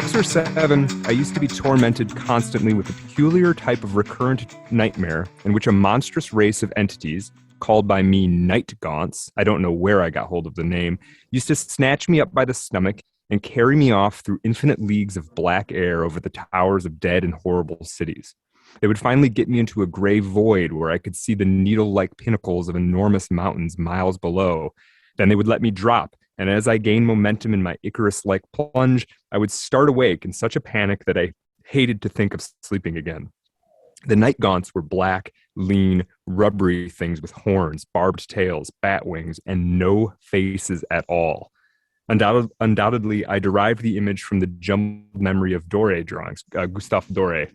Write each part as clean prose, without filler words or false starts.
6 or 7, I used to be tormented constantly with a peculiar type of recurrent nightmare in which a monstrous race of entities, called by me night gaunts, I don't know where I got hold of the name, used to snatch me up by the stomach and carry me off through infinite leagues of black air over the towers of dead and horrible cities. They would finally get me into a gray void where I could see the needle-like pinnacles of enormous mountains miles below. Then they would let me drop, and as I gained momentum in my Icarus-like plunge, I would start awake in such a panic that I hated to think of sleeping again. The night gaunts were black, lean, rubbery things with horns, barbed tails, bat wings, and no faces at all. Undoubtedly, I derived the image from the jumbled memory of Doré drawings, Gustave Doré,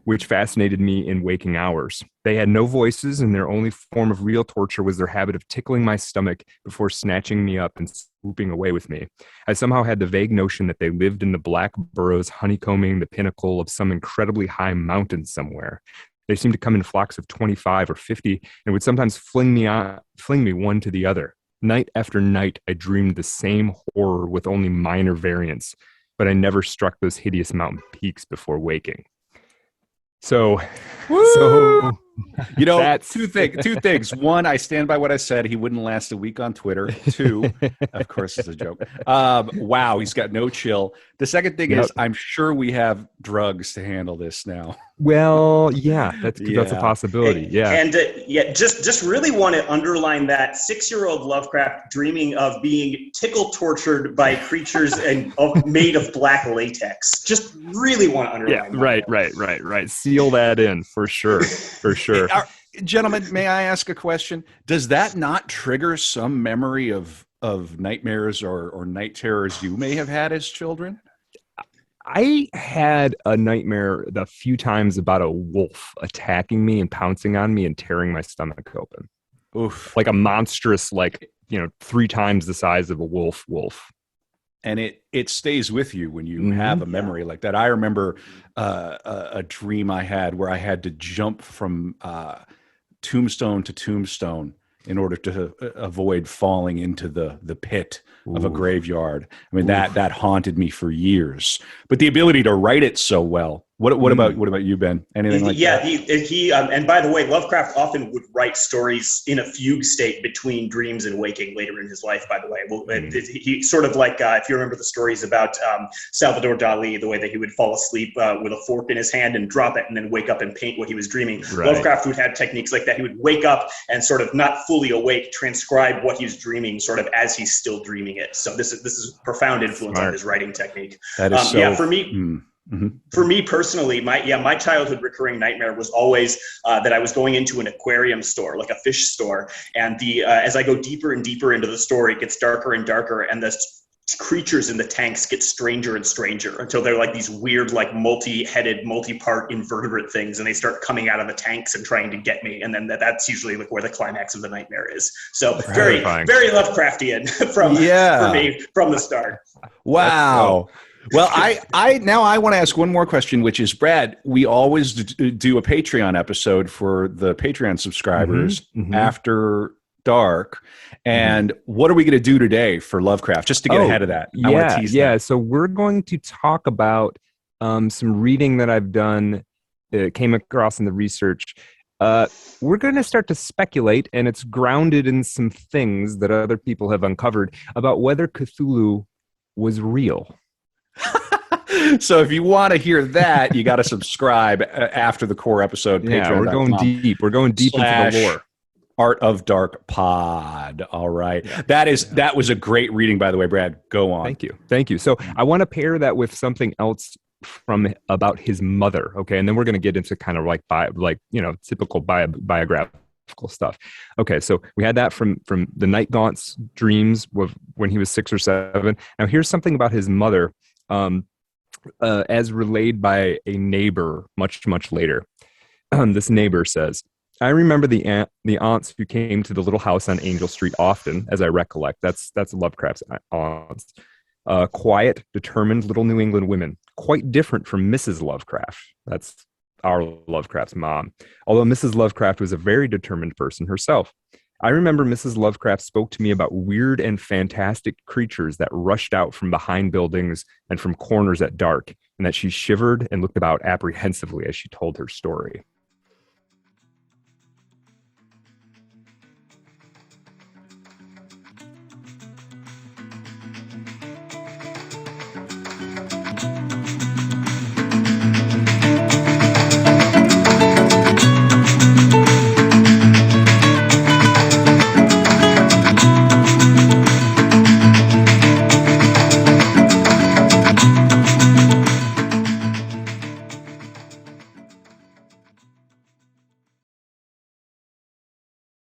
which fascinated me in waking hours. They had no voices, and their only form of real torture was their habit of tickling my stomach before snatching me up and swooping away with me. I somehow had the vague notion that they lived in the black burrows honeycombing the pinnacle of some incredibly high mountain somewhere. They seemed to come in flocks of 25 or 50 and would sometimes fling me one to the other. Night after night, I dreamed the same horror with only minor variants, but I never struck those hideous mountain peaks before waking. So you know, that's two things. One, I stand by what I said. He wouldn't last a week on Twitter. Two, of course, it's a joke. Wow, he's got no chill. The second thing is, I'm sure we have drugs to handle this now. Well, yeah, that's a possibility. And just really want to underline that 6-year-old Lovecraft dreaming of being tickle tortured by creatures made of black latex. Just really want to underline that. Right. Seal that in for sure. Gentlemen, may I ask a question? Does that not trigger some memory of nightmares or night terrors you may have had as children? I had a nightmare a few times about a wolf attacking me and pouncing on me and tearing my stomach open. Oof. Like a monstrous, 3 times the size of a wolf. And it stays with you when you have a memory like that. I remember a dream I had where I had to jump from tombstone to tombstone in order to avoid falling into the pit of a graveyard. I mean, that haunted me for years. But the ability to write it so well. What about you, Ben? Anything like that? He and by the way, Lovecraft often would write stories in a fugue state between dreams and waking later in his life, by the way. He sort of like, if you remember the stories about Salvador Dali, the way that he would fall asleep with a fork in his hand and drop it and then wake up and paint what he was dreaming. Right. Lovecraft would have techniques like that. He would wake up and sort of not fully awake, transcribe what he was dreaming sort of as he's still dreaming it. So this is profound influence on his writing technique. That is for me. Mm-hmm. For me personally, my childhood recurring nightmare was always that I was going into an aquarium store, like a fish store, and as I go deeper and deeper into the story, it gets darker and darker, and the creatures in the tanks get stranger and stranger until they're like these weird, like multi-headed, multi-part invertebrate things, and they start coming out of the tanks and trying to get me, and then that's usually like where the climax of the nightmare is. So very Lovecraftian for me from the start. Wow. Well, I want to ask one more question, which is, Brad, we always do a Patreon episode for the Patreon subscribers after dark. And what are we going to do today for Lovecraft, just to get ahead of that? I want to tease that. So we're going to talk about some reading that I've done, came across in the research. We're going to start to speculate, and it's grounded in some things that other people have uncovered about whether Cthulhu was real. So if you want to hear that, you got to subscribe after the core episode. Yeah, we're going deep. We're going deep into the lore. Art of Dark Pod. All right. Yeah. That was a great reading, by the way, Brad. Go on. Thank you. So I want to pair that with something else about his mother. Okay. And then we're going to get into kind of typical biographical stuff. Okay. So we had that from the Night Gaunt's dreams when he was 6 or 7. Now here's something about his mother, as relayed by a neighbor much, much later. This neighbor says, I remember the aunts who came to the little house on Angel Street often, as I recollect. That's Lovecraft's aunts. Quiet, determined little New England women, quite different from Mrs. Lovecraft. That's our Lovecraft's mom. Although Mrs. Lovecraft was a very determined person herself. I remember Mrs. Lovecraft spoke to me about weird and fantastic creatures that rushed out from behind buildings and from corners at dark, and that she shivered and looked about apprehensively as she told her story.